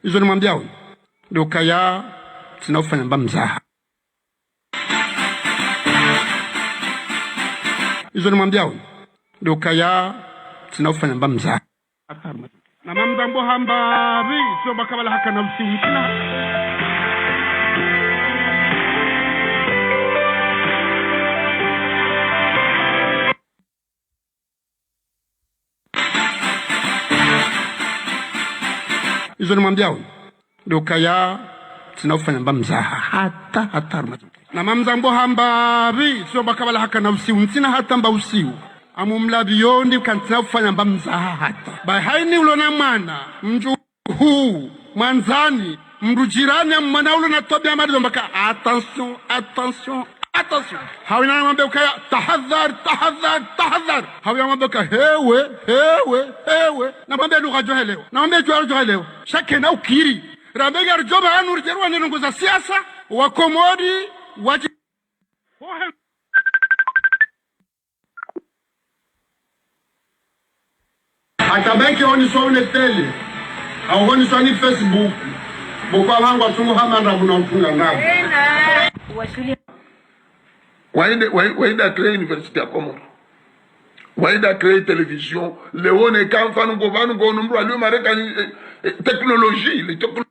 Hizo nimwambia huyu ndio kaya tunafanya mzaha. Hizo nimwambia huyu ndio kaya tunafanya mzaha. Na mamdambo hamba bi sio bakabala haka nafsi mkina. Hizo nimwambia huyu ndio kaya tunafanya mzaha hata na mamzambo hamba bi sio bakabala haka nafsi mkina hata mba usiu amumlabi yondi kantina kufanya mzaha hata bai haini ulona mwana mju huu mwanzani mdu jirani mwana ulo na tobia marido mbaka attention hawina mambe ukaya tahadhar hawina mambe ukaya hewe na mambe lugha johelewa na mambe johelewa shakena ukiri rambega arjoba anu riterwa nirungu za siasa wakomodi waji atabeki oni sone tele au oni sone Facebook boko wangu asumu hamanda mnafunga ngabo waida créer université à Comore waida créer télévision leone kamfanu govanu gonumbru alio marekani technologie les technologies.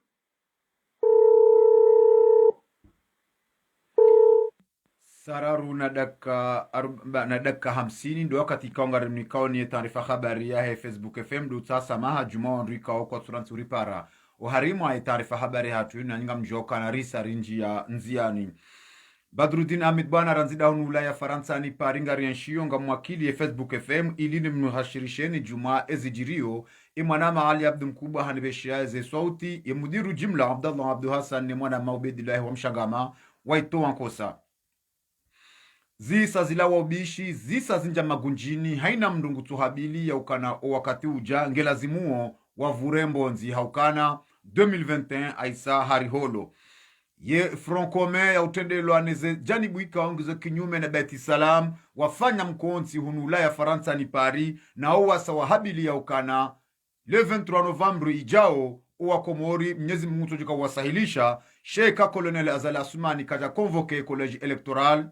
Sararu na dakika 50 ndio wakati kaonga mikao ni taarifa habari ya Facebook FM do sasa maha juma ndikao kwa surantsuri para uharimu ya taarifa habari hatu na nyinga mjoka na risa rinji ya nziani. Badruddin Ahmed bwana ranzida hunu ya Faransa ni paringa rienshio nga mwakili ya Facebook FM ilini mnuhashirisheni juma ezijirio imanama Ali Abdu Mkubwa hanibeshia eze sauti ya mudiru jimla Abdallah Abdu Hassan ni mwana maubedillahi wa mshagama waito wankosa. Zisa zilawa ubishi, zisa zinja magunjini, haina mdungu tuhabili ya ukana o wakati uja, ngelazimuo wa vurembo nzi haukana 2021 aisa hariholo. Ye Front Commun ya utendelo aneze janibu ikaongizo kinyume na Beti Salam, wafanya mkonzi hunula ya Faransa ni Paris, na uwasa wahabili ya ukana, le 23 Novembre ijao, uwa Komori, mnyezi mnguto jika wasahilisha, Sheikha Colonel Azali Asumani kaja convoke college electoral,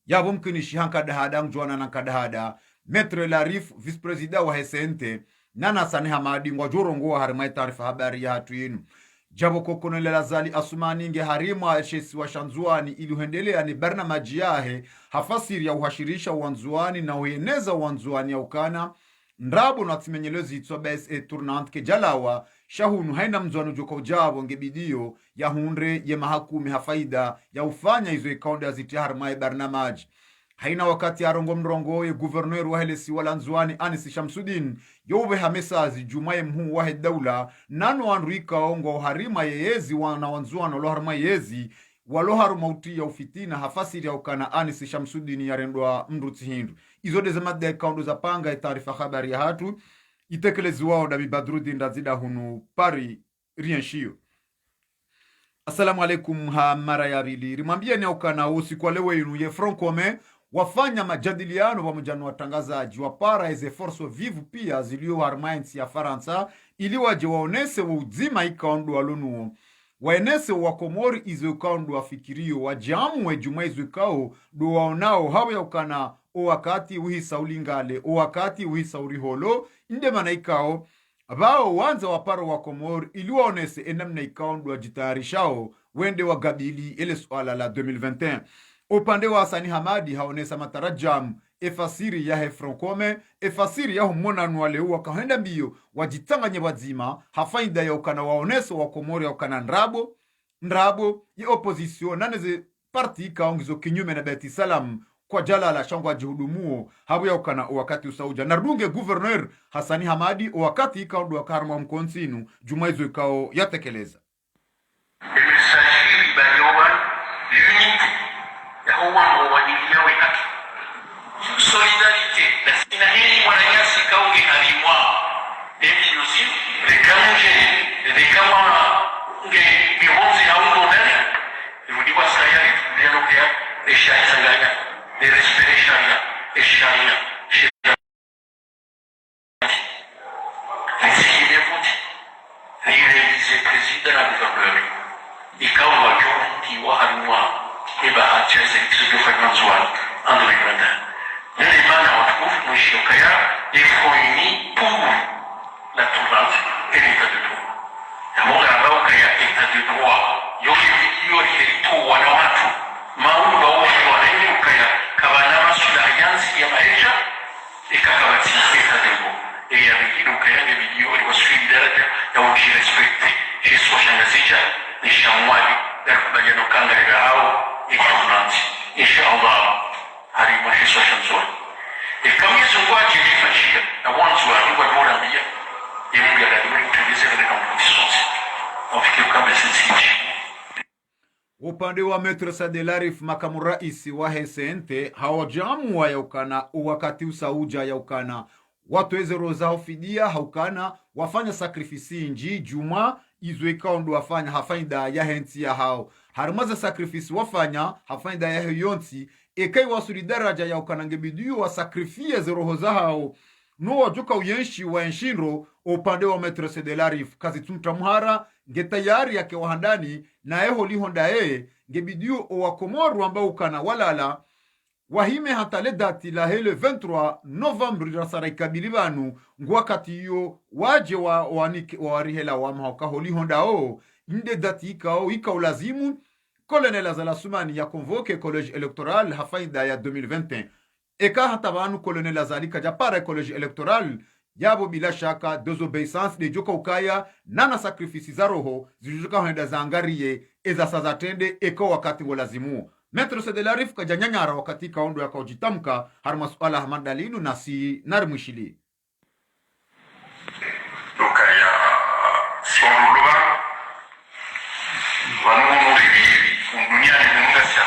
yabo mkinishi hankadahada mjuana nankadahada Maître Larif vice-president wa SNT nana Sani Hamadi ngwajorongo wa harimai taarifa habari ya hatu yenu jabo kokonele Azali Asumani nge harima shesi wa shanzuani iluhendelea ni barnamaji yahe hafasiri ya uhashirisha uwanzuani na uyeneza uwanzuani ya ukana ndrabo na timenyelezi itsobes tournante ke jalawa shahunu haina mzwanu joka ujabo ngebidio ya hundre ye mahakumi hafaida ya ufanya izo ikaunde ya ziti harmae barnamaji. Haina wakati ya rongo mrongo ye guverneur wa helesi wala nzuani Anisi Shamsuddin yowe hamesazi jumaye mhuu wahe daula nano wanruika ongo harima yeyezi wana wanzuani walo harima yezi walo haruma uti ya ufitina hafasiri ya ukana Anisi Shamsuddin ya rendwa mruti hindu. Izo dezemade ya ikaundu za panga ya taarifa habari ya hatu itekelezi wao da Badruddin ndazida hunu pari rienshio. Assalamu alaikum ha mara ya bili. Rimambia ni ukana usiku wa lewe inu ye Front Commun wafanya majadiliano wa mjano watangazaji wa para eze force vivu pia zilio harmainsi ya Faransa ili waje waonese wa uzima ikaundu walunu waenese wa Komori izo ikaundu wafikirio wajamu juma izo ikao do waonao hawe ya ukana o wakati uhisa ulingale o wakati uhisa uriholo inde mana ikao bao wanza waparo wa Komori ili waonese enamna ikaundu wajitayarishao wende wa gabili ile swala la 2021. Upande wa Sani Hamadi haonesa matarajam efasiri ya Front Commun efasiri ya humona nuwale uwa kahenda biyo wajitanganye wazima hafaida ya ukana waoneso wa Komori ya ukana ndrabo ya opposition naneze parti kaongizo kinyume na Beti Salam kwa jala la shangwa jihudumuo habu ya ukana wakati usauja narunge gouverneur Hasani Hamadi wakati ikaundu wa karma mkonsinu jumaizo ikao yatekeleza solidarité na hili mwananyasi kaungi halimwa emi yusi rekamje rekama nge bihonzi na undo nani ivudiwa sayari neno kia eshari sanganya de respiration esharia shida nisikie futi nirevize mwishi ukaya efoini pour la tourmente et l'état de droit ya munga ambao kaya état de droit yoki video hito wana watu maumba wote wanene ukaya kabana masula yansi ya maisha ikakabati état de droit et ya video kaya ya video ilikuwa daraja ya uki respecte Yesu shangazicha ni shamwali ya kubaliano kanga ya hao ikiunanzi inshallah hari mwisho shamzoni kama Yesu wake ni fashia na wanzu wa ndugu bora mbia Mungu anadhuri kutuliza katika mfumo nafikiri kama sisi upande wa Maître Sadelarif makamu rais wa Hesente hawajamu yaukana wakati usauja yaukana watu rozao fidia haukana wafanya sakrifisi nji juma izweka ndo wafanya hafaida ya henti ya hao harimaza sakrifisi wafanya hafaida ya yonti ekai wasuri daraja yaukana ngebidiyo wa sakrifie roho za hao no wajuka uyenshi wa enshiro upande wa Maître Sadelarif kazi tumtamhara ngetayari yake wahandani na eho lihonda ngebidiyo wakomoru ambao ukana walala wahime hatale dati la hele 23 Novembre rasara ikabili banu ngwakati iyo waje warihela wa mahauka holi honda inde dati ika ulazimu Colonel Azala Soumani ya convoke collège électoral hafaida ya 2021 eka hata banu Colonel Azali kaja para collège électoral yabo bila shaka désobéissance de joka ukaya nana sakrifisi za roho zijuka honda za angariye eza sazatende eka wakati walazimu Maître Sadelarif kajanyanyara wakati kaondo yakaojitamka har masuala hamadalinu nasi narimwishili ukaya sonuluba wanunu ribiri duniani munga siya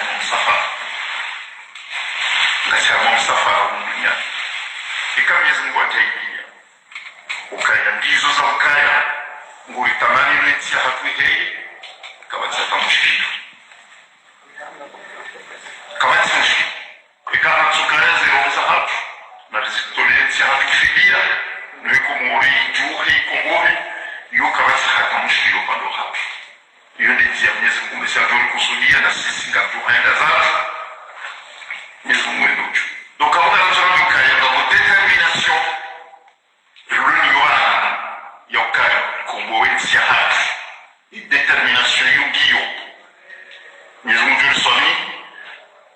msafara duniani ika Mwenyezi Mungu ataidia ukaya ndizo za ukaya nguritamani nwetia hatu hei kawatia tamushkilu kawati mushkilu ikaha tsukareze roza hatu na riziktolentia hatu kifidia nwekumuri juhi kumuri yu kawati hata mushkilu pando hatu iyo nditia Mwenyezi Mungu mesiadori kusudia na sisi ngatuhaenda zatu Mwenyezi Mungu endochu donc kama tunataka kaya kwa determination l'union ya ukaya kumbowentia hatu determination yugiyo Mwenyezi Mungu julisoni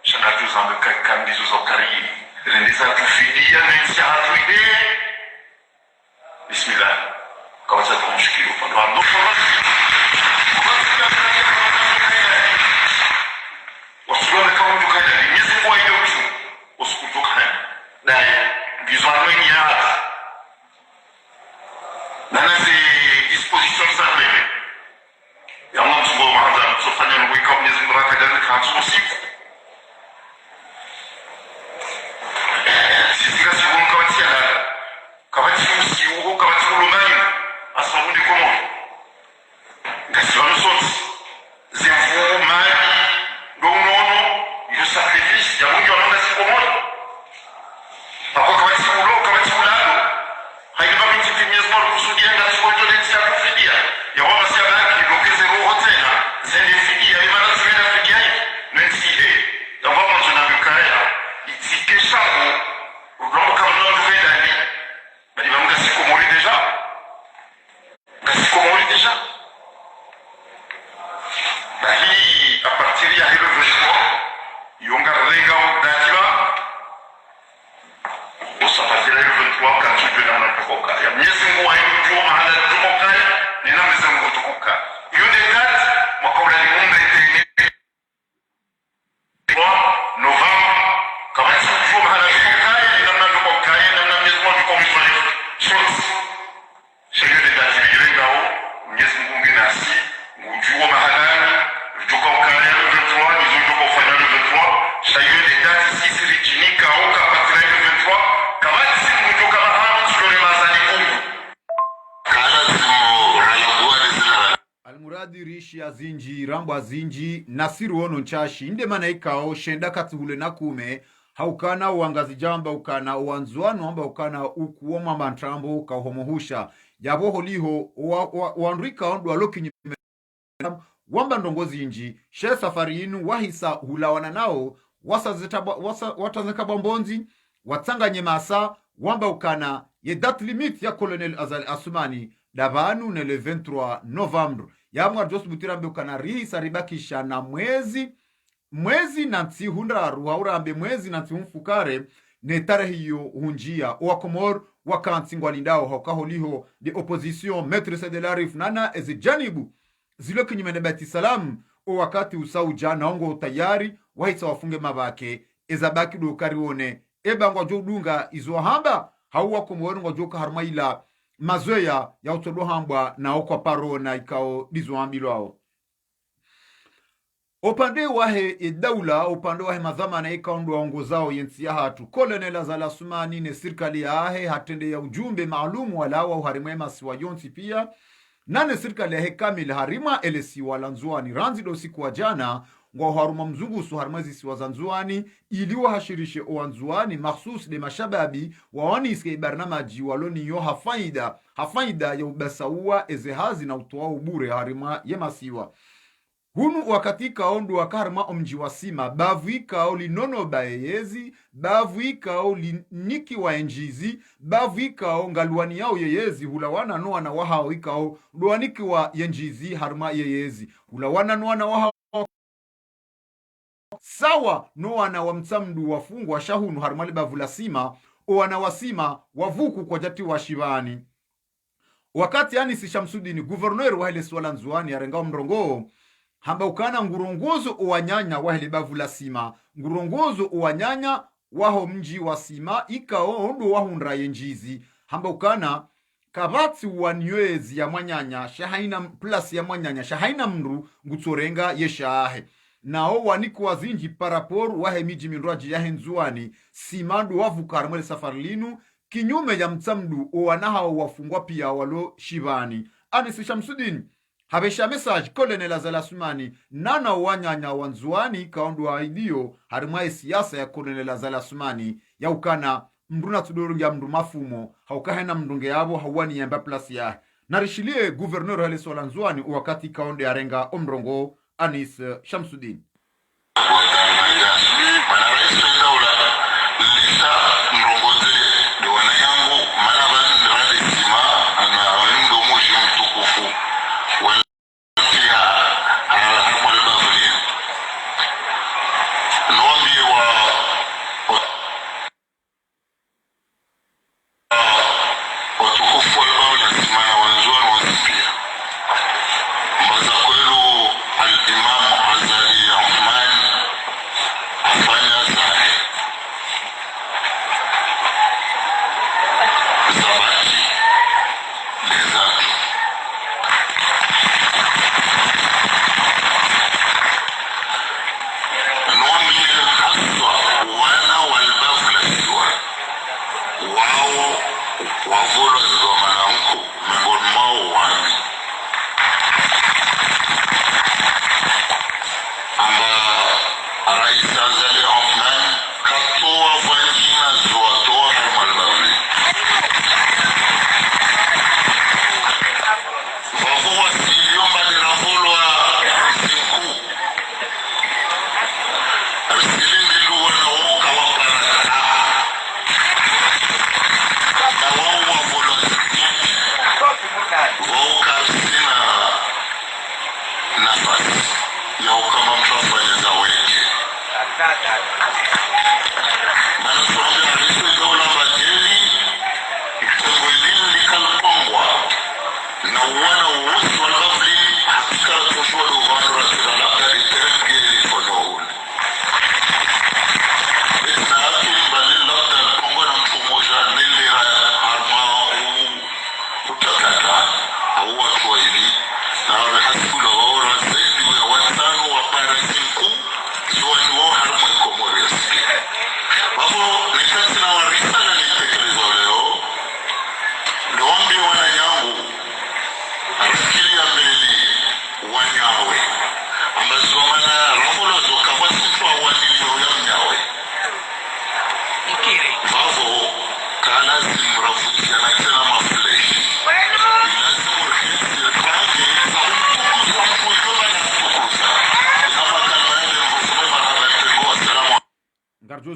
shangatu zambe kandizo za ukari rendeza kufidia nensi hatu ide bismillah kawasa kumshikilo pando ando wasuwa kama mtukaya Mwenyezi Mungu aidochu usikutukana naye gizwano ni hata nanazi disposition za wewe ya mwanzo mwanza kufanya mwiko Mwenyezi Mungu akadani kwa usiku sisi kasi bonka watia kabati usiku kabati ulumani asabundi komo kasi wanusoti zevu mali donono yo sacrifice ya mungu wanonga siku moja hapo kabati ulo kabati ulalo haiba binti Mwenyezi Mungu kusudia ngati kwa jolensi ya kufidia ya wama siabaki lokeze roho tena zende fidia imana ziwena fidia nwensihe damba mwanzo na mkaya itike shangu udomka mnono veda ni bali bamuka siku mori deja kasiko mori deja bali a partir ya hilo veshmo yonga renga datima usapatira hilo veshmo kanchujwe na kukoka ya Mwenyezi Mungu hayo mahala tukoka nina Mwenyezi Mungu tukoka yule kat makaula ni Mungu ite Novembre kama sio mahala tukoka nina tukoka nina Mwenyezi Mungu tukoka sote sheria de dati bilengao Mwenyezi Mungu nginasi ngujua mahalani tukoka ukaya le 23 nizo kufanya le 23 sheria de dati sisi lijinika au kapatira le 23 kama si mtu kama hapo sio mazani Mungu kana sio ralabuwa nisina Almuradi rishi azinji rambo azinji nasiru ono nchashi inde mana ikao shenda katihule na kume haukana uangazi jamba ukana uanzuano amba ukana ukuoma mantrambo kauhomohusha yaboho liho wanrika ondu aloki wamba ndongozi inji she safari inu wahisa hulawana nao watazeka bambonzi watanganye masa wamba ukana ye date limite ya Colonel Azali Assoumani davanu ne le 23 Novembre ya mwarjosu butirambe ukana rihisa ribakisha na mwezi nanti hundaru haurambe mwezi nanti humfukare ne tarehe hiyo hunjia owakomor wakanti ngwalindao haukaholiho de opposition Maître Sedelarif nana eze janibu zilo kinyumene bati salam o wakati usauja naongo tayari wahita wafunge mabake ezabaki do karione eba ngwajodunga izo hamba hauwa komor ngwajoka harmaila mazoya ya utodo hambwa na okwa parona ikao dizo hambilo hao upande wahe edaula upande wahe madhamana ikaundu waongozao yensi ya hatu Colonel Azali Assoumani ne sirkali ya ahe hatende ya ujumbe maalumu walawa uharimwema siwa yonsi pia nane sirkali ya hekamil harima elesi walanzuani ranzi do siku wa jana ngwa uharuma mzungu usuharimwezi siwa zanzuani iliwa hashirishe owanzuani maksus de mashababi wawani iske barnamaji waloni yo hafaida ya ubasaua ezehazi na utoa ubure harima yemasiwa hunu wakati kaondu wakarma omji wasima bavu ikao linono baeyezi bavu ikao liniki wa enjizi bavu ikao ngaluani yao yeyezi hulawana noa na wahao ikao luaniki wa yenjizi harma yeyezi hulawana noa na wahao sawa noa na wamtsamdu wafungu wa shahunu harmali bavu lasima owana wasima wavuku kwa jati wa shivani wakati Anisi Shamsuddin gouverneur wa hele swala nzuani ya rengao mrongo hamba ukana ngurongozo uwanyanya wahele bavu la sima ngurongozo uwanyanya waho mji wa sima ikao ondo wahundra yenjizi hamba ukana kabati uwanywezi ya mwanyanya shahaina plus ya mwanyanya shahaina mndu ngutsorenga yeshahe nao waniku wazinji paraporu wahe miji mindraji ya henzuani simandu wavukar mwele safarlinu kinyume ya mtsamdu uwanaha wafungwa pia walo shivani Anisi Shamsuddin habesha message Colonel Azali Assoumani nana wanyanya wanzuani kaondu wa idio harimai siyasa ya Colonel Azali Assoumani ya ukana mduna tudorungi ya mdu mafumo haukahena mdunge yabo hawani yamba plasi ya narishilie gouverneur hale swala nzuani wakati kaonde arenga omrongo Anis Shamsuddin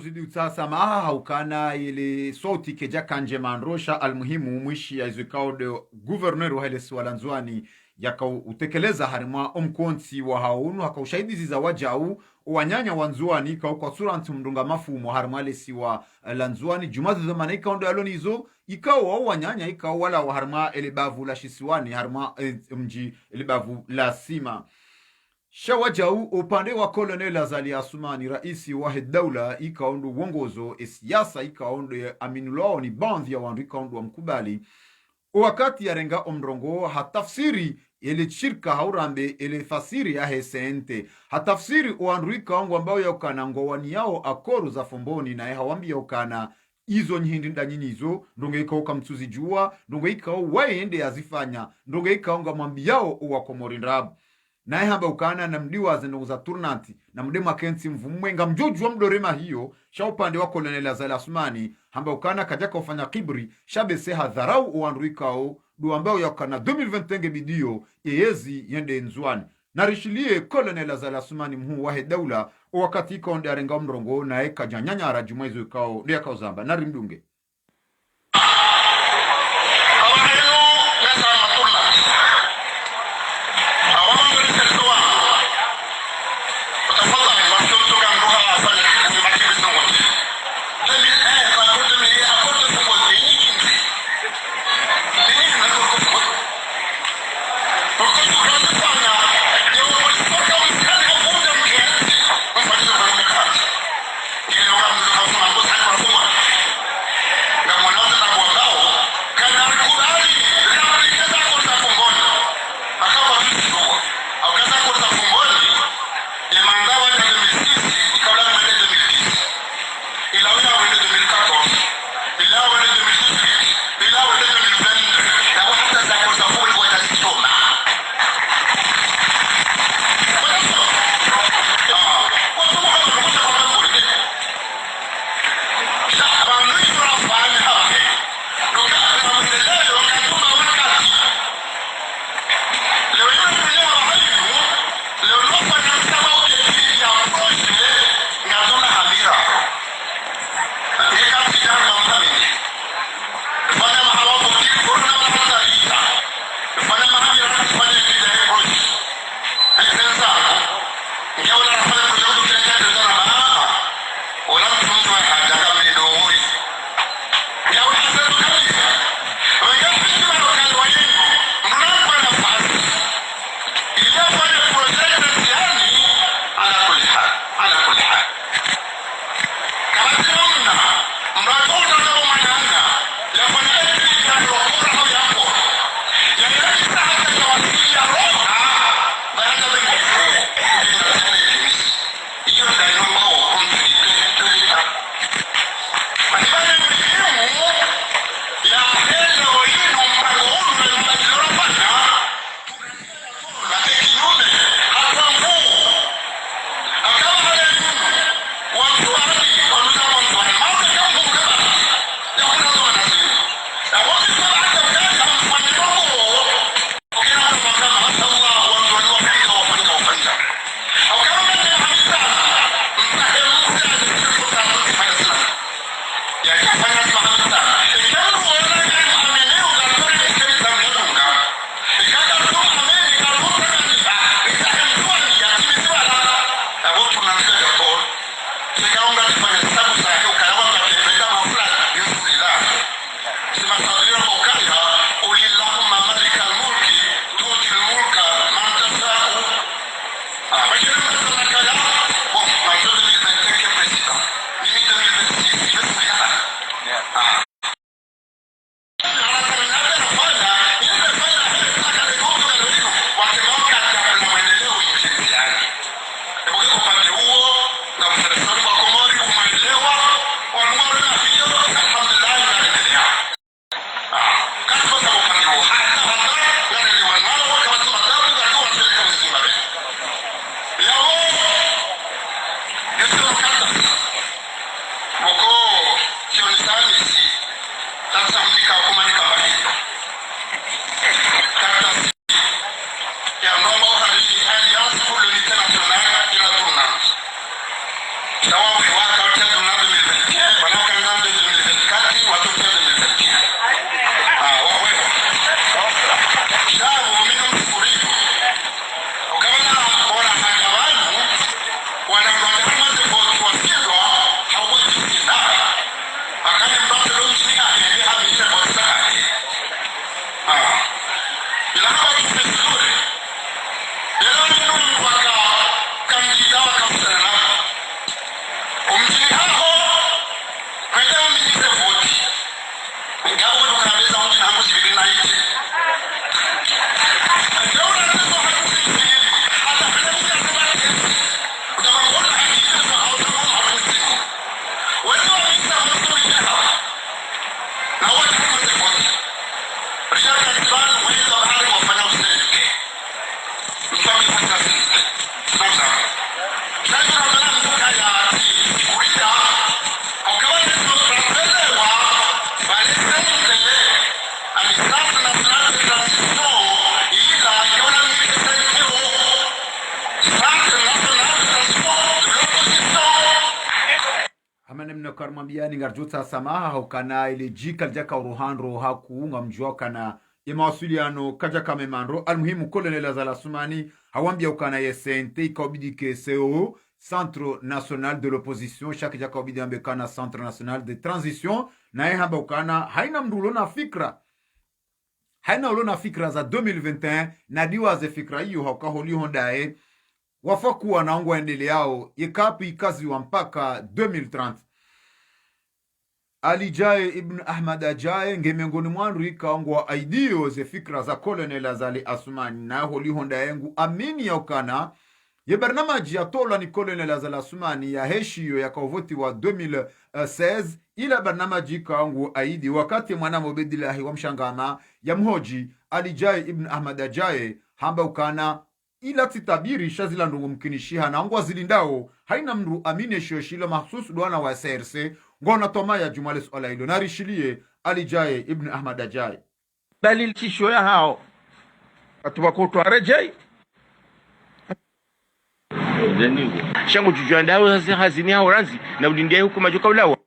zidi utasa maha haukana ile sauti keja kanje mandrosha almuhimu mwishi ya izikao de gouverneur wa hele siwalanzwani yaka utekeleza harima omkonti wa haunu haka ushahidi za wajau wanyanya wanzuani kwa sura ntumdunga mafumo harima hele siwa lanzwani jumazi zamana ika ondo yaloni hizo ikawa wanyanya ikawa wala wa harima elebavu la shisiwani harima mji elebavu la sima. Shawajau upande wa Colonel Azali Asumani raisi wa daula ikaondo uongozo siasa ikaondo aminulao ni bandhi ya wandu ikaondo wa mkubali wakati ya renga omrongo hatafsiri ele shirka haurambe ele fasiri ya hesente hatafsiri wandu ikaongo ambao ya ukana ngowani yao akoru za fomboni na hawambi ya ukana izo nyindi ndanyini izo ndonge ikauka mtuzi jua ndonge ikau waende azifanya ndonge ikaonga mambi yao uwa komorindrabu nae hamba ukana na mdiwa zenongo za turnanti na mdema kensi mvumwenga mjoju wa mdorema hiyo sha upande wa Colonel Azali Asumani hamba ukana kajaka ufanya kibri shabese hadharau uandruikao du ambao yakana 2020 bidio yeyezi yende nzwani narishilie Colonel Azali Asumani mhu wahe daula wakati ikonde arenga mrongo na eka janyanya arajumwezo ikao ndia kao zamba narimdunge Sawa, we work out karmambiani ngarjuta samaha hokana ile jika jaka uruhandro hakuunga mjua kana ya mawasiliano kaja kame mandro almuhimu kolonel Zala Assoumani hawambia ukana yesente ikabidi keseo Centre National de l'Opposition chaque jaka obidi ambekana Centre National de Transition na hamba ukana haina mdulo na fikra za 2021 na diwa ze fikra hiyo hakaholi hondae wafakuwa na ongo endeleao yekapi kazi wa mpaka 2030. Ali Jaye Ibn Ahmad Ajaye nge miongoni mwandu ikaongwa aidio ze fikra za Colonel Zala Assoumani na holi hondae amini ya ukana ye barnamaji ya tola ni Colonel Zala Assoumani ya heshio ya kavoti wa 2016 ila barnamaji kaongo aidi wakati mwana Mobedilahi wa mshangama ya mhoji Ali Jaye Ibn Ahmad Ajaye hamba ukana ila titabiri shazila ndungu mkinishiha na ngwa zilindao haina mru amine shoshilo mahsusu duana wa SRC ngona tomaya jumale suala hilo narishilie Ali Jaye Ibn Ahmad Ajaye dalil tisho ya hao atuwakoto arejei shangu tujuandao sasa hazini hao ranzi na ulindie huko majoka ulawa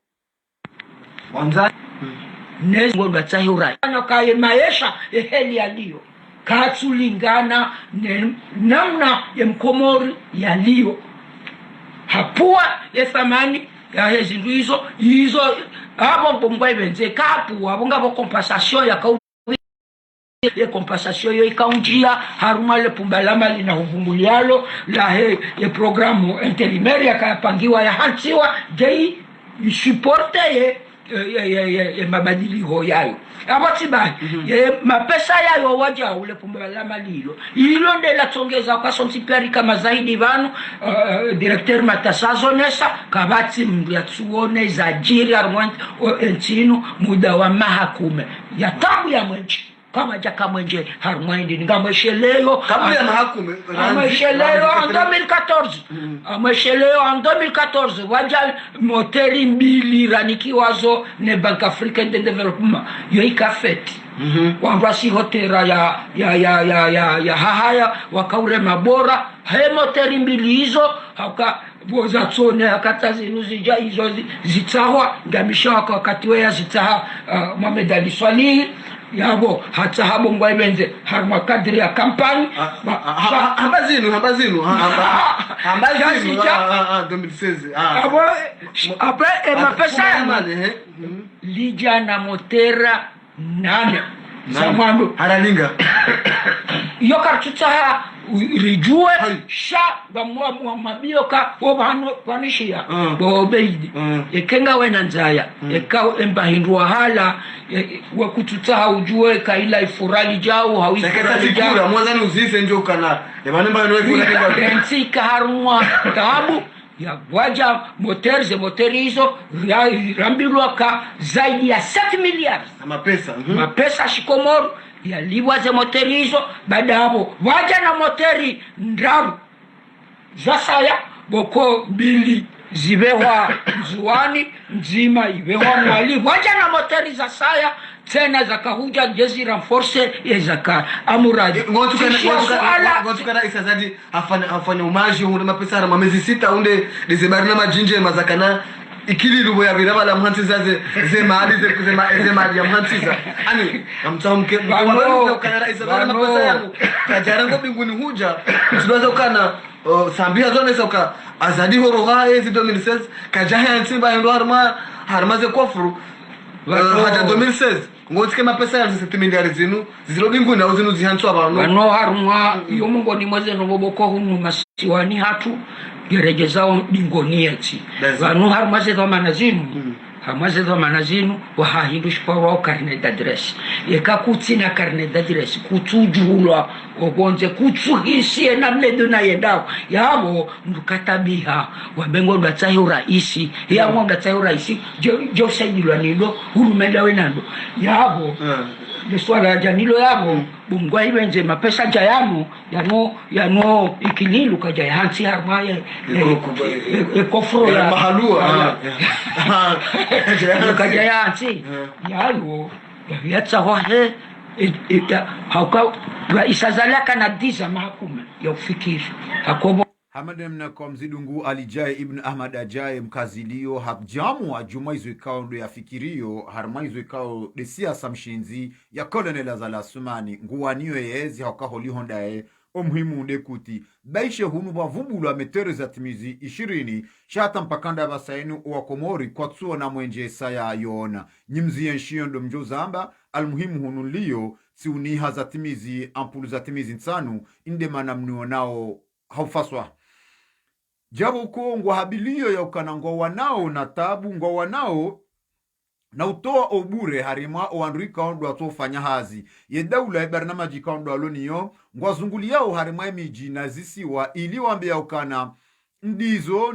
wanza nengo ndatsahi urai anokaye maisha eheli yaliyo katsulingana namna ya mkomori yaliyo hapua ya thamani ya hezindu hizo hapo bomba ibenze kapu abonga bo compensation ya kaudi ya compensation yo ikaunjia haruma le pumbalama lina huvumbulialo la ya programu intérimaire yakapangiwa ya hantiwa dei supporte ye mabadiliko yayo abatibai mapesa yayo waja ule pumbalama lilo ilo ndela tsongeza kwa sontiperi kama zaidi vanu directeur matasazonesa kabati mbyatsuone za jiri armont entino muda wa mahakume ya tabu ya mwenchi kama jaka mwenje harmwendi ngamwesheleyo kabla ya mahakume amwesheleyo en 2014 amwesheleyo en 2014 waja moteri mbili ranikiwazo ne Bank Africaine de Development yo ikafeti wangwasi hotera ya hahaya wakaure mabora he moteri mbili hizo hauka boza tsone akata ziluzija hizo zitahwa ngamisha wakati weya zitaha Mohamed Ali Swalih yabo hata habo ngwaibenze harma kadri ya kampani ambazinu 2016 abo après mapesa lija na motera nane zamando haralinga yo kartuta rijue sha bamwa mabioka obano panishia bo beidi ekenga wena nzaya ekao embahindwa hala wakututaha ujue kaila ifurali jao hawifurali jao mwanzani uzise njo kana ebanemba no ifurali bentika harumwa tabu ya waja moteri hizo rambilwa ka zaidi ya 7 miliards mapesa shikomoro ya liwa ze moteri hizo baada hapo waja na moteri ndaru za saya boko mbili zibewa zuani nzima ibewa mwali waja na moteri za saya tena zakahuja jezi renforce ya zaka amuradi ngotukana isazadi afanya umaji unde mapesa na mamezi 6 unde dizebari na majinje mazakana ikili lubo ya biraba la mhantiza ze maadi ze maadi ya mhantiza ani amtamke bwana kana isazadi mapesa yangu kajarango binguni huja tunaanza kana sambia zone soka azadi horoha ezi 2016 kajaha nsimba ndo harma ze kofru haja 2016 ngotike mapesa ya 7 miliari zinu zilo binguni na zinu zihantswa abantu bano harma yo mungo ni mwaze no boboko hunu masiwani hatu gerejezao bingoni eti bano harma ze kama nazinu hamaze dhamana zinu wahahindushwa wao carnet d'adresse yekakutsina carnet d'adresse kutsujulwa ogonze kutsuhisie namne dona yendao yabo ndukatabiha wabengo ndatsayo raisi yabo ndatsayo raisi jo sayilwa nilo urumenda wenando yabo leswala janilo yabo bungwa ibenze mapesa jayano yano ikililu kaja hansi harmaye ekofro ya mahalua kaja yansi yalo yatsa wahe hauka isazalaka na diza mahakuma ya ufikiri hakobo Hamad mnako mzidungu alijaye Ibn Ahmad ajaye mkazilio habjamu ajumaizo ikao ndo ya fikirio harmaizo ikao de siasa mshinzi ya Colonel Azala Sumani nguwaniyo yezi hauka holi hondaye omhimu ndekuti baishe hunu wavumbulu wa metereza timizi 20 shata mpakanda basainu wa Komori kwa tsuo na mwenje saya yona nyimzi yenshio ndo mjozamba almuhimu hunu liyo siuniha za timizi ampulu za timizi nsanu indemana mnuo nao haufaswa jabo uko ngwa habiliyo ya ukanangwa wanao na tabu ngwa wanao na utoa obure harima oandrika ondo atofanya hazi ye daula ya barnamaji kaondo aloniyo ngwa zunguli yao harima miji na zisiwa ili wambe ya ukana ndizo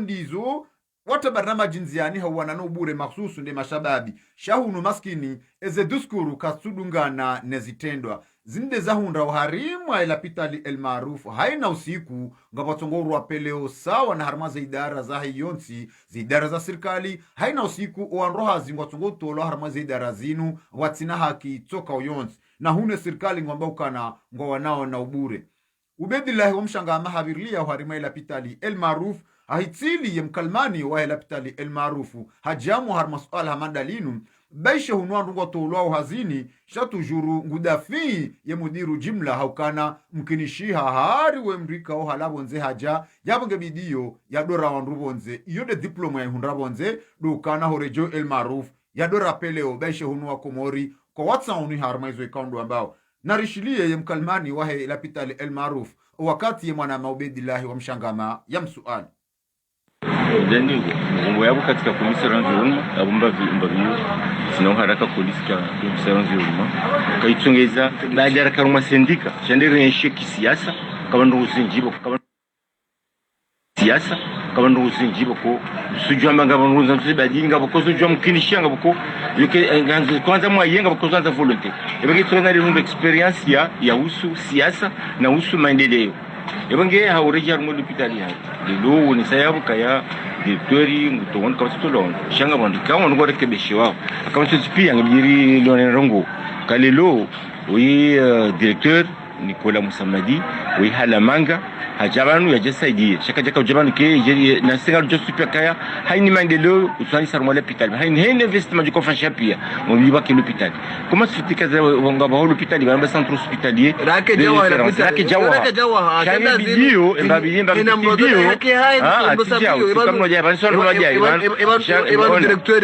wata barnamaji nziani hawana no obure maksusu nde mashababi shahunu maskini eze duskuru katsudungana nezitendwa zinde zahunda uharimwa ilapitali el maarufu haina usiku ngapatongoru wa peleo sawa na harma za idara za hiyonsi za idara za sirikali haina usiku uanroha zingwatongo tolo harma za idara zinu watina haki toka uyonsi na hune sirikali ngwamba ukana ngwa wanao na ubure ubedillahi wamshanga mahabirlia uharima ilapitali el maarufu ahitili ye mkalmani wa ilapitali el maarufu hajamu harma suala hamandalinu baishe hunuwa ndungwa tolwa uhazini shatujuru ngudafi ye mudiru jimla haukana mkinishiha hari we mrika o halabonze haja yabonge bidiyo ya dora wandrubonze yode diploma ya hundrabonze dukana horejo el maruf ya dora peleo baishe hunuwa Komori kwa watsa uni harmaizo ikandu ambao narishilie ye mkalmani wahe ilapitali el maruf wakati ye mwana maubedillahi wa mshangama ya msuali Deni ngo yabo katika komisari environnement abumba vimbaviyo sino haraka polisi ka komisari environnement kaitsongeza baada karuma sindika chandere yeshe kisiasa kabandu uzinjibo siasa kabandu uzinjibo ko sujamba ngabandu nzanze badinga bako sujamba kinishanga bako yoke nganze kwanza mwayenga bako kwanza volonté ebaki tsona rinumba experience ya usu siasa na usu maendeleo ebenge haureja mu hospitali ya lelo ni sayabu kaya directori mutongo kwa stolon shanga bandu kawo ngo rekebeshe wao akawantu tsipia ngibiri lone rongo kalelo wi directeur Nicolas Musamadi wi halamanga hajabanu ya jesaidi shaka jaka jabanu ke na singa josipia kaya haini maendeleo usani sarmole hospital haini investment du conférence pia on liba ke l'hôpital comment se fait que wanga ba l'hôpital ba centre hospitalier rake jawa kanda video mbabiye kama moja bani sio moja iban directeur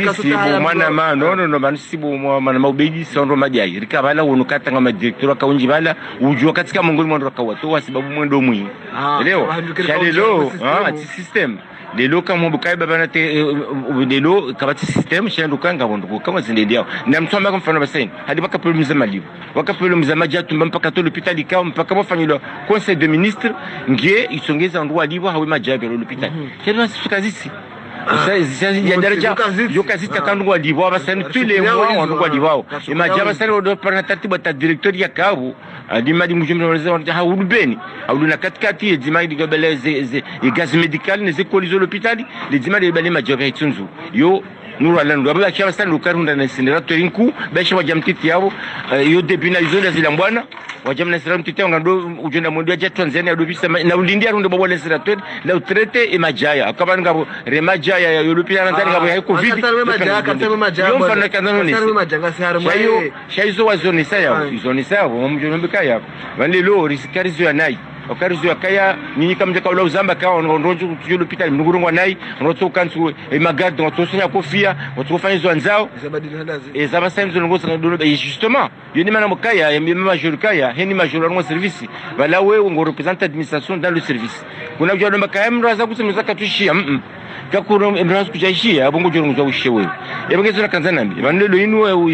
kasuta mwana no bani sibu mwana maubedi sio moja rikabala wonukata ngama directeur akaunji bala ujua katika mongoli mwana kawato wasibabu mwendo mwi leo lelo ati system lelo kama bukai baba na te lelo kabati system shando kanga bondo kama zindedia na mtoma kama mfano basen hadi baka pelo mzama libo waka pelo mzama jatu mpaka to l'hôpital ikao mpaka bafanyilo conseil de ministre ngie isongeza ndwa libo hawe majabe l'hôpital tena sikazisi ya daraja yokazi takandu wa libo abasani tule mwa wandu wa libo imajaba sare odo parnatati bata directeur ya kabu adimadi mujumbe wazao ha urubeni au na katikati edimadi gabeleze e gaz médical ne zekolizo l'hôpital les dimadi bale majaba itunzu yo nuru alandu ababa kia basani lukarunda na incinerateur inku besha wajamtiti yao yo debina izonda zilambwana wajamna sira mtite ngando ujenda mwendo ya Tanzania dobisa na ulindia rundo bobo le sirateur la utrete e majaya akaba ngabo remajaya ya Europea nanzani ngabo ya covid kasema majaya mfano kanano ni majanga sihara shaizo wazoni saya izoni saya mumjombe kaya vanelo risikarizo ya nai okarizo yakaya nyinyi kamje kaula uzamba kawa ndonjo tuyo l'hôpital mnugurungwa nai roto kantu e magade rotosonya kofia rotofanya zo nzao ezaba senzo ngosa ndolo justement yoni mana mokaya ya major kaya heni major ngo service bala wewe ngo représente administration dans le service kuna jwa ndo makaya mraza kusemeza katushia kakuru mrasu kujaishia abongo jorungu ushewe yabangezo kanzanambi banelo inu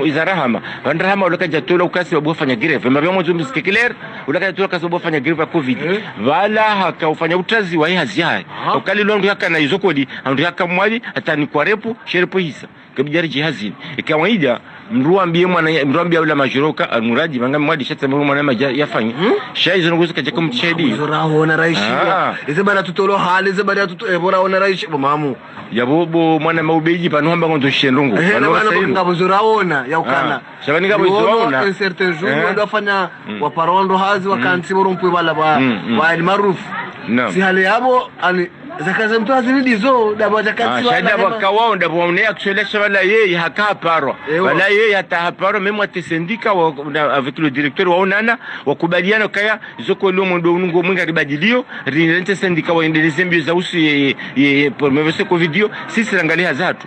izarahama banrahama ulakaja tola ukasi wabofanya greve mabya mwanzo msikekler ulakaja tola kasi wabofanya greve ya covid wala haka ufanya utazi wa hazi hai ukali londo haka na izokodi ando haka mwali atani kwa repo sherepo hisa kabijari jihazini ikawaida mruambie ula majoroka almuradi manga mwadi shata mwana maja yafanya shaizo ngozo kaja kumshahidi zoraona raishiwa ezebara tutolo hali ezebara tuto ebora ona raishiwa mamu yabobo mwana maubeji panomba ngondo shendungu bana ngabo zoraona yaukana shabani ngabo zoraona un certain jour ndo afanya wa parondo hazi wakansi borompu bala ba maarufu si hali yabo ali zakaza mtu azinidizo dabo zakati wala shada bakawao ndabo waone actuellement wala yeye hakaparo wala yeye hataparo même atesendika avec le directeur wa onana wakubaliana kaya zoko leo ndo unungo mwinga ribadilio rinente sendika waendeleze mbio za usu pour mevese covidio sisi rangalia zatu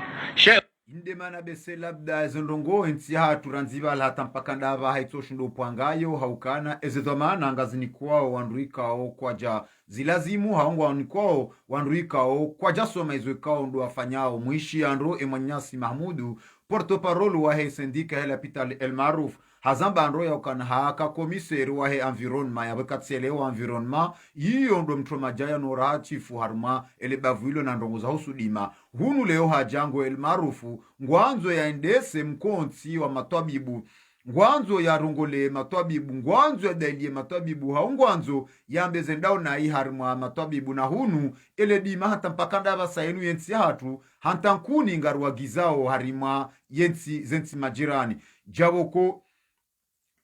indemana bese labda zondongo ensi hatu ranziva hata mpaka ndava haitoshindo upwangayo haukana ezedhamana ngazini kwao wanduikao kwaja zilazimu haongwa nikwao wanduikao kwaja soma izwekao ndo afanyao mwishi andro Emanyasi Mahmudu porto parole wa he sindika hela pital el maruf hazamba andro ya ukana haka komiseri wa he environnement ya bekatsele wa environnement yiyo ndo mtromajaya nora chifu harma ele bavuilo na ndongo za usudima hunu leo hajango el marufu ngwanzo ya endese mkonsi wa matwabibu ngwanzo ya rongole matwabibu ngwanzo ya dalie matwabibu haungwanzo ya mbezendao na iharma matwabibu na hunu ele dima hata mpakanda basainu yensi hatu hantankuni ngarwa gizao harima yensi zensi majirani jaboko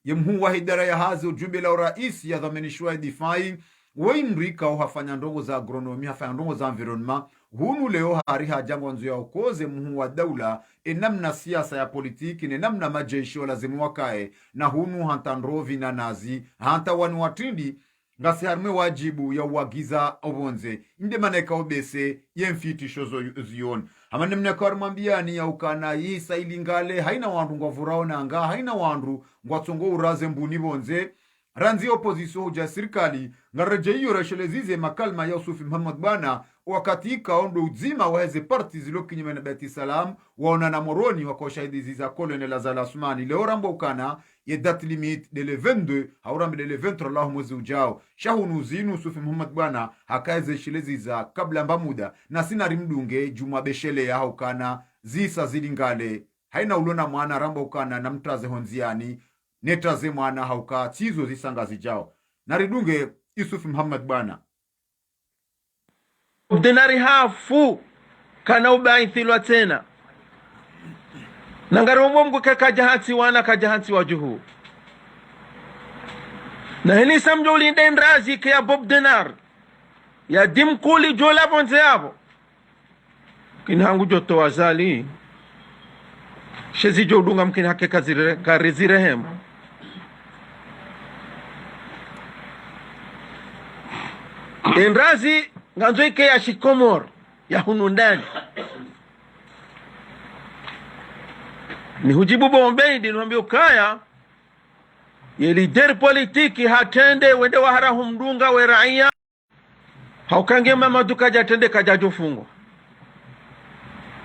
yemhu wa hidara ya hazi ujumbe la rais ya dhamenishwa difai waimrika hafanya ndongo za agronomi hafanya ndongo za environment hunu leo hari hajango nzo ya ukoze mhu wa daula enamna siasa ya politiki ne namna majeshi lazimu wakae na hunu hantandrovi na nazi hanta wanu watindi ngasi harme wajibu ya uagiza obonze inde maneka obese yemfiti shozo zion amane mneka warmambiani ya ukana hii sailingale haina wandu ngwavurao na anga haina wandu ngwatsongo uraze mbuni bonze ranzi opposition huja serikali ngareje hiyo rashelezize makalma ya Yusufi Muhammad bana wakati ikaondo uzima waheze parti zilo kinyume na Beti Salam waona na moroni wako shahidi ziza Colonel Azal Asmani leo rambo ukana ye date limite de le 22 haurambe de le 23 Allah mwezi ujao shahunu zinu Yusufi Muhammad bana hakaeze sheleziza kabla mbamuda na sina rimdunge juma beshele ya haukana zisa zilingale haina ulona mwana rambo ukana na mtraze honziani netaze mwana hauka tizo zisanga zijao naridunge Yusufi Muhammad bana dinari hafu kana ubaithilwa tena nangarombo mguke kajahansi wana kajahansi wajuhu na hini samjo ulinde nrazi kia bob dinar ya dimkuli jola bonze yabo kinhangu joto wazali shezi jodunga mkini hake karizirehemu enrazi nganzo ike ya shikomor ya hunundani ni hujibu bombei ndinuambia ukaya ye lider politiki hatende wende wahara humdunga we raia haukange mamadu kaja tende kajajo fungwa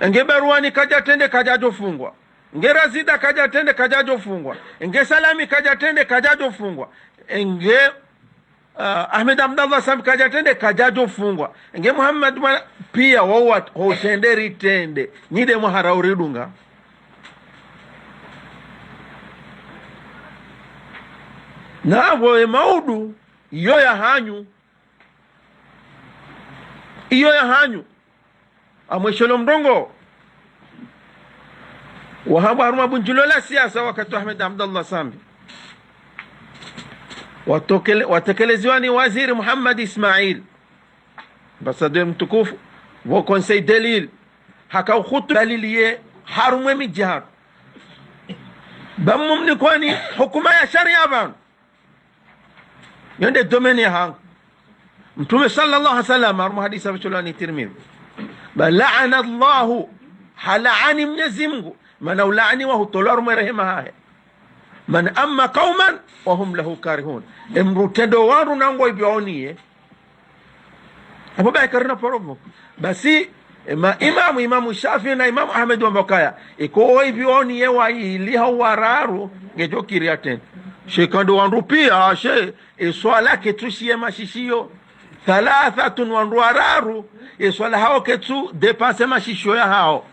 enge baruani kaja tende kajajo fungwa enge razida kaja tende kajajo fungwa enge salami kaja tende kajajo fungwa enge Ahmed Abdallah Sam kaja tende kajajo fungwa nge Muhammad pia wawa hotenderi tende nyide muhara uridunga na woe maudu iyo ya hanyu amwesholo mdongo wahaba haruma bunjulola siasa wakati Ahmed Abdallah Sambi watekeleziwa ni waziri Muhammad Ismail ambasador mtukufu wa conseil delil haka ukhutu daliliye harume mijihar bamumni kwani hukuma ya sharia bana yende domeni hang mtume sallallahu alaihi wasallam arumu hadisi abachulani Tirmidhi bala'ana Allah hala'ani Mwenyezi Mungu man ulani wa hutolaru rehema haya man amma qauman wa hum lahu karihun emrutendo waru nango ibyonie Abubakar na poromo basi imamu Shafi na imamu Ahmed wa mbokaya iko hivyo ni yewa ili hawararu ngejo kiriaten shekando wanrupia she swala ketushie mashishio thalathatun wanruararu swala hao ketu depanse mashishio ya hao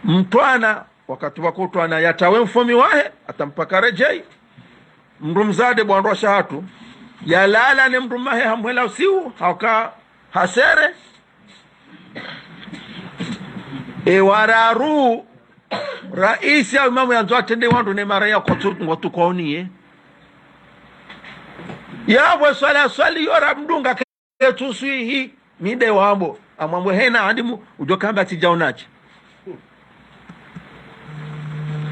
mtwana wakati wakutwana yatawe mfomi wahe atampaka rejei mrumzade bwanrwa shahatu yalala ne mrumahe hamwela usiu hauka hasere wararu raisi ya imamu yanzu atende wandu ne mara ya ngotu konie yabwe swali yora mdunga ketu suihi mide wambo amwamwe hena andimu ujokamba tijaunachi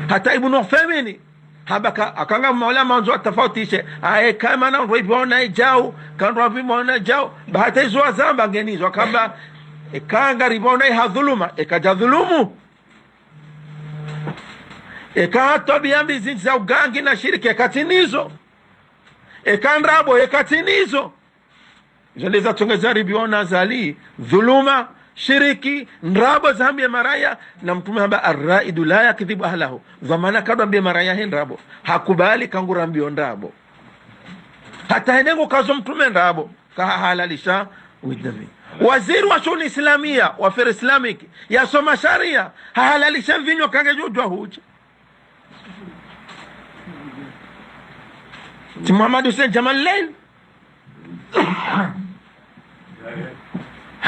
hata ibnu Femini habaka akanga maula manzo tofautishe kama na roibona ijao kan robimona ijao bahata hizo zamba ngenizo kamba kanga ribona hadhuluma ekajadhulumu ekato biambi zinza ugangi na shiriki ekatinizo ekandrabo ekatinizo zaleza tongeza ribiona zali dhuluma shiriki ndrabo zambia maraya na mtume hamba arraidu la yakdhibu ahlahu dhamana kadambia maraya hendrabo hakubali kangurambio ndrabo hata henengo kazo mtume ndrabo kahalalisha widhabi waziri wa shuni islamia wa fir islamic ya soma sharia hahalalisha vinyo kangejujwa huja ti Muhammad Hussein Jamalullail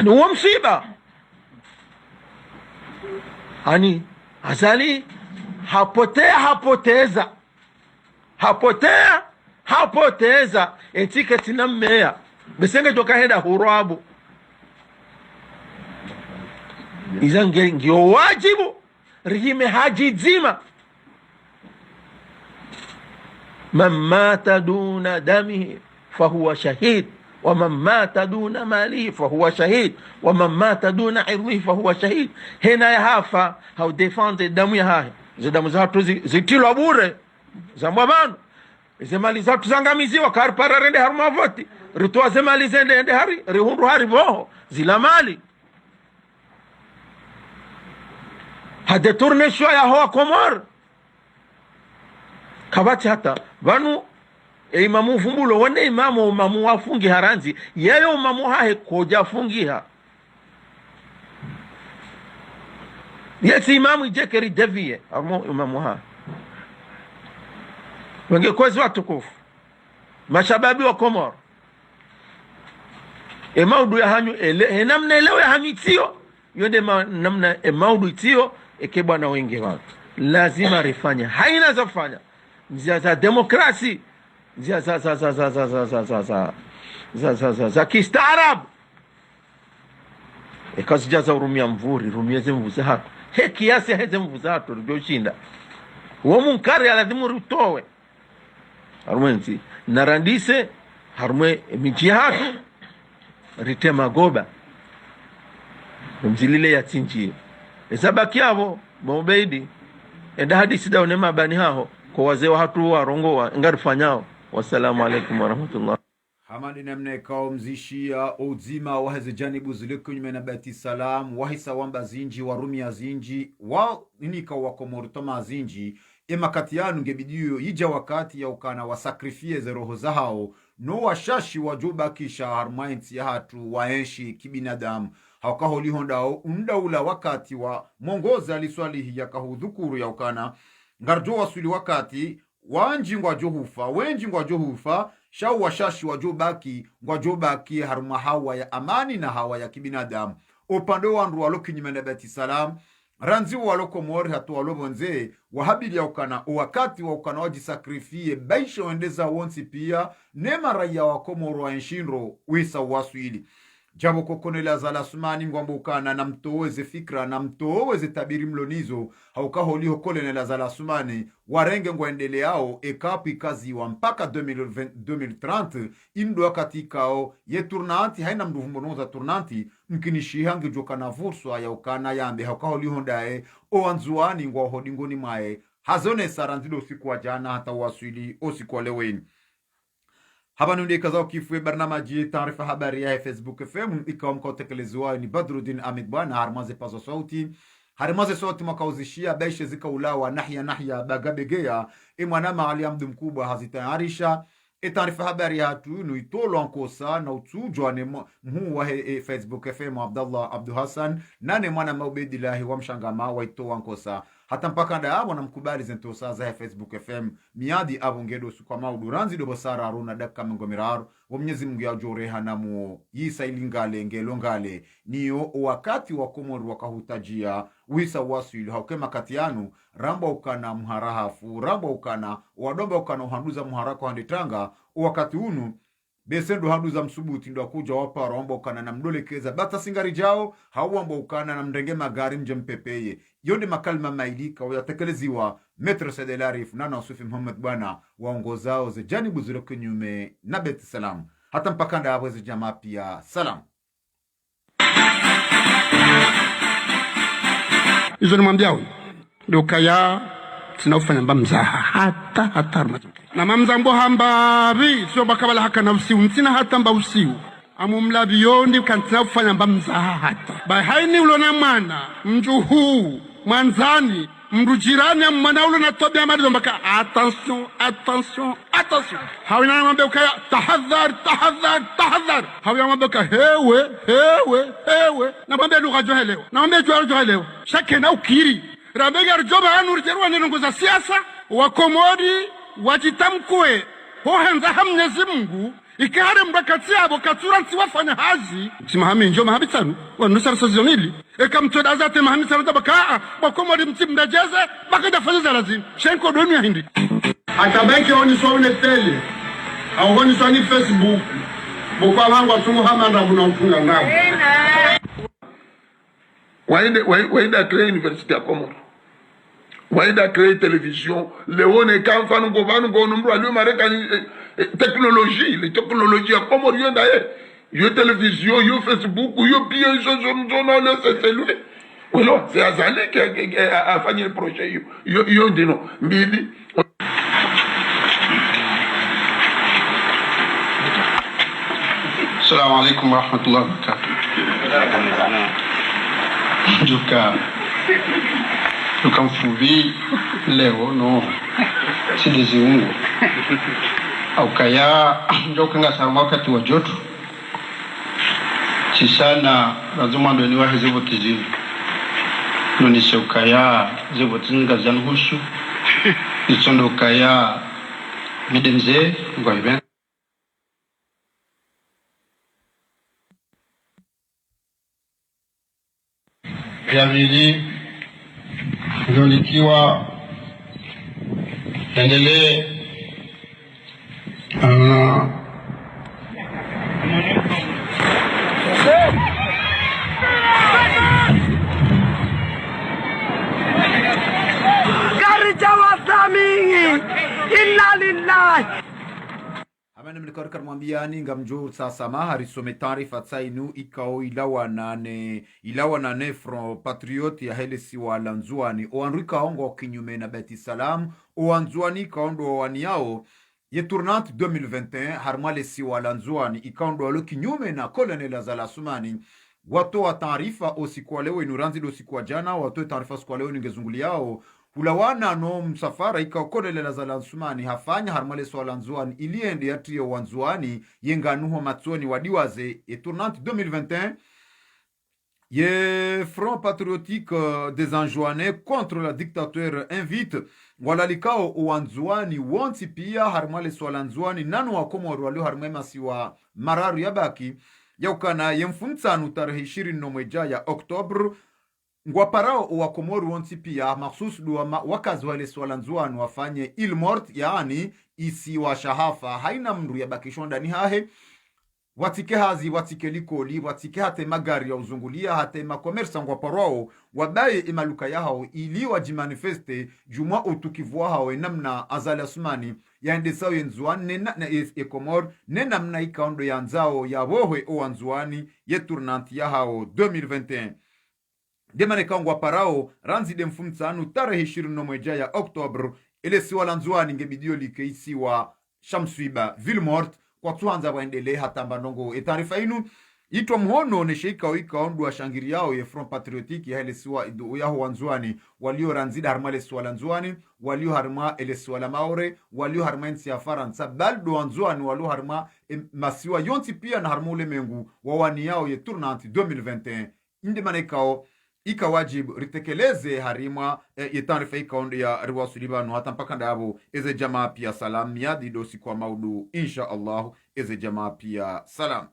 huwa msiba hani azali hapoteza etiketi na mmea besenge joka heda hurabu izange ngio wajibu rihime haji zima man mata duna damihi fahuwa shahid ومن مات دون ماله فهو شهيد ومن مات دون عرضه فهو شهيد هنا يهافا هاو ديفاند damu ya hai damu zatu zitilwa bure za mwabano zemali zatu zangamiziwa karpara rende haruma voti ritoa zemali zende ende hari rihundu hari boho zila mali hade turne shwa ya hoa Komor kabati hata vanu imamu fumbulo wone imamu wafungi haranzi yayo imamu hahe koja fungiha yeti imamu ijekeri devie amo imamu ha wenge kwezi watukufu mashababi wa Komor maudu ya hanyu namna elewe ya hanyu itio yonde namna maudu itio ekebwa na wengi watu lazima rifanya haina za fanya njia za demokrasi za kistaarabu ekazijaza urumia mvuri rumieze mvuze hatu he kiasi heze mvuze hatu rujoshinda uwo munkari aladhimu rutowe harumwenzi narandise harumwe miji hatu ritema goba mzilile ya tinjie ezabaki yavo Bobeidi enda hadisi daone mabani hao kwa wazee wa hatu wa rongowa ngarifanyao. Wassalamu alaikum warahmatullah. Hamadi namne kao mzishia uzima waheze janibu ziliku nyume na bati salam wahisa wamba zinji warumia zinji wa inika wakomorutoma zinji ema kati yanu ngebidiyo ija wakati ya ukana wasakrifie ze roho za hao no washashi wajuba kisha harmainti ya hatu waenshi kibinadamu haukaho lihondao undaula wakati wa mongoza liswalihi ya kahudhukuru ya ukana ngarjo wasuli wakati wanji ngwajohufa wenji ngwajohufa shau washashi wajobaki ngwajobaki haruma hawa ya amani na hawa ya kibinadamu upande wandu waloki nyimene beti salam ranzi waloko mori hatu walobonze wahabili ya ukana wakati wa ukana wajisakrifie baisha wendeza wonsi pia nema raya wakomoro wa enshinro wisa waswili jabo kokonela zala sumani ngwambo ukana na mtoweze fikra na mtoweze tabiri mlonizo haukaho liho kolenela zala sumani warenge ngwaendele yao ekapi kazi wa mpaka 2030 imdo wakati kao ye turnanti haina mduvumbonoza turnanti mkinishi hangi joka na vurswa ya ukana yambe haukaho liho ndae o anzuani ngwa hodingoni mae hazone saranzido siku wa jana hata waswili o siku wa leweni hapa ndio kazao kifwe barnamaji taarifa habari ya Facebook FM ikawa mkaotekelezwa ni Badruddin Ahmed bwana harmaze pazo sauti harimaze sauti makauzishia baishe zika ulawa nahya bagabegea mwana maali amdu mkubwa hazitayarisha taarifa habari hatu nuitolo nkosa na utujwa ne mhu wa Facebook FM Abdallah Abdu Hassan nane mwana maubedilahi wa mshangama waito nkosa hata mpaka nda abo na mkubali zentosa za Facebook FM miadi abo ngedo kwa mauduranzi do basara aruna dakika mngomiraru wa Mwenyezi Mungu ya jore hanamu yisa ilingale ngelongale niyo wakati wa Komoro wakahutajia wisa wasili haukema katianu ramba ukana mharahafu ramba ukana wadomba ukana uhanduza mharako handitanga wakati unu besendo handuza msubuti ndo akuja wapara wamba ukana na mdolekeza bata singari jao hawamba ukana na mrenge magari mje mpepeye yonde makalima mailika wayatekeleziwa Metre Sedelarif na Nasufi Muhammad bwana waongozao ze janibu zile kinyume na Beti Salam hata mpakanda hapo ze jamaa pia salam izo ni mwambia huyu ndio kaya tunafanya mzaha hata na mamzambo hambavi sio bakabala haka na usiu ntina hata mba usiu amumlabi yondi kantina kufanya mzaha hata bai haini ulona mwana mjuhu mwanzani mrujirani mwana ulo na tobia mali mbaka attention hawina mambe ukaya tahadhar hawina mambe ka hewe na mambe lugha johelewa na mambe johelewa shake na ukiri rabega rjoba anu rjerwa nilongoza siasa wa Komori wajitamkwe ho henza hamnyezi Mungu ikare mbakati abo katura ntiwafanya hazi simahami njo mahabitanu wanusara sozionili mtoda zate mahabitanu tabaka Komori mtimdajeze bakaja fanya lazima shenko donu ya hindi atabeke oni swone tele au oni swani Facebook bokwa wangu atumu hamanda muna ufunga ngabo waida créer université à Komoro waida créer télévision leone kamfanu govanu gonumbru alio marekani technologie les technologies à Komoro yo d'ailleurs yo télévision yo Facebook yo bien journal c'est lui voilà c'est Azali qui a fait le projet yo dino mbili Assalamu alaikum wa rahmatullahi wa barakatuh. Duka mfuvi leo no sidezi ungu au kaya ndoka ngasanga wakati wa joto sisana lazima ndo ni wahe zivo tizini noni se ukaya zivo tizinga zanhushu nisondo ukaya midenze ngwa iben ya vili ndio likiwa endelee gari jawasamini inna lillahi Amana mlikarikar mwambiani ngamjo sasa maharisome taarifa tsainu ikao ilawa nane Front Patriot ya helesi wa lanzuani oanrika ongo kinyume na Beti Salam oanzuani kaondo wani yao ye tournante 2021 harmalesi wa lanzuani ikaondo walo kinyume na Colonel Azala Sumani watu wa taarifa osikuwa leo inuranzi do sikuwa jana watu taarifa sikuwa leo ningezunguli yao hulawana no msafara ikaokonele la Zalansumani hafanya harmale swalanzuani iliende ya trio wanzuani yenganuho matsoni wadiwaze et tournante 2021 ye Front Patriotique des Anjouanais contre la dictature invite wala likao wanzuani wonti pia harmale swalanzuani nanu wa Komoro walio harmema siwa mararu yabaki yaukana yemfumtsanu tarehe 20 ya Oktober ngwaparao wa Komoro wonti pia maksus duwa wakazi wale swalanzuani wafanye il mort yaani isi wa shahafa haina mndu ya bakishonda ni hahe watike hazi watike likoli watike hate magari ya uzungulia hate makomersa ngwaparao wabaye imaluka yao ili wajimanifeste jumwa utukivua hao namna Azali Asumani yaende sawo yenzuani nena na Komoro nena mna ikaondo ya nzao ya wohe o wanzuani ye tournante ya hao 2021 demane kangwa parao ranzi de mfumtsanu tarehe 21 ya Oktober ile si walanzuani ngebidio likeisi wa Shamsuiba Villemort kwa tuanza waendelee hata mbandongo taarifa inu itwa mhono ne sheika wika ondu wa shangiri yao ye Front Patriotique ya hele siwa yaho wanzuani walio ranzida harma le siwa lanzuani walio harma ele siwa la maore walio harma nsi ya Faransa baldo wanzuani walio harma masiwa yonti pia na harma ule mengu wawani yao ye tournante 2021 indi manekao ika wajib ritekeleze harima ye taarifa ika ondu ya riwa sulibanu hata mpaka ndabo eze jamaa pia salam miadi dosi kwa maudu insha Allah eze jamaa pia salam.